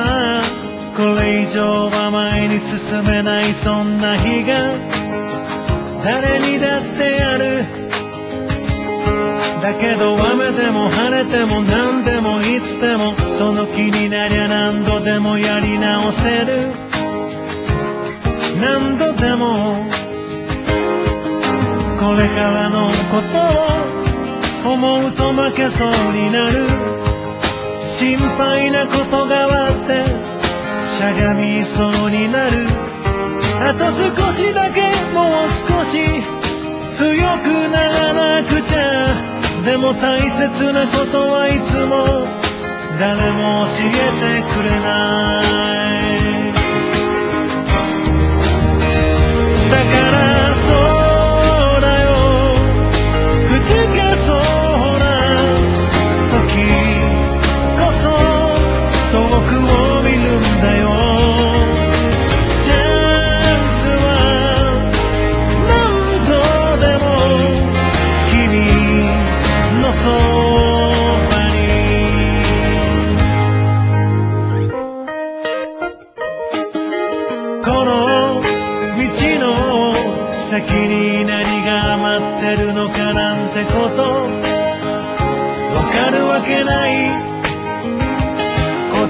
はこれ以上は前に進めない、そんな日が誰にだってある。だけど雨でも晴れても何でもいつでも、その気になりゃ何度でもやり直せる。何度でもこれからのことを思うと負けそうになる。心配なことがあってしゃがみそうになる。あと少しだけ、もう少し強くならなくちゃ。でも大切なことはいつも誰も教えてくれない。だからそうだよ、くじけそうな時こそ遠くを見るんだよ。チャンスは何度でも君のそばに。この道の先に何が待ってるのかなんてことわかるわけない。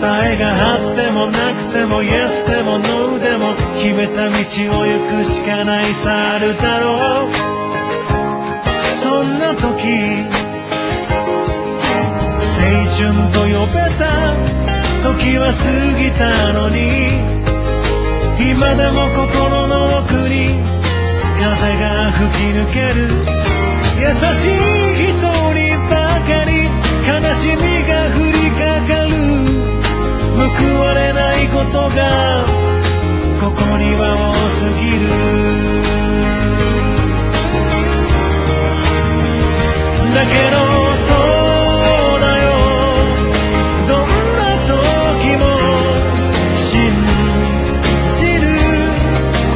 答えがあってもなくても Yes でも No でも決めた道を行くしかないさ、あるだろう。そんな時青春と呼べた時は過ぎたのに、今でも心の奥に風が吹き抜ける。優しい人にばかり悲しみが降りかかる。報われないことがここには多すぎる。だけどそうだよ、どんな時も信じる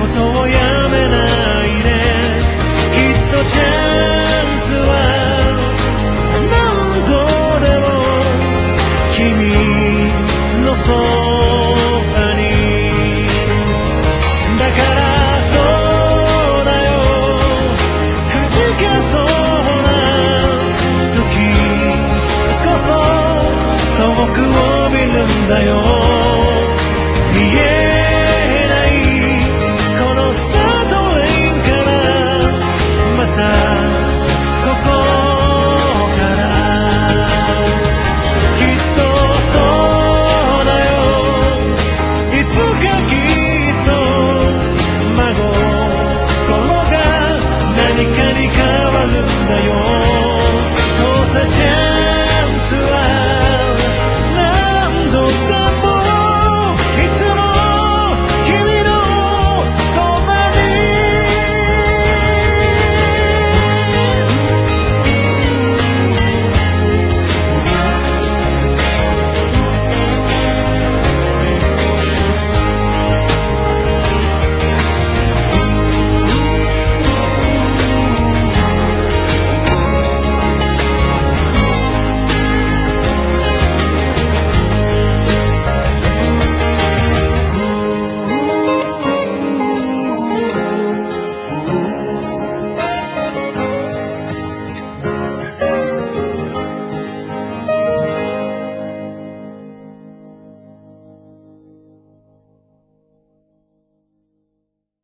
ことをやめないで。きっとチャンスは何度でも君のそばに。だからそうだよ、くじけそうな時こそ遠くを見るんだよ。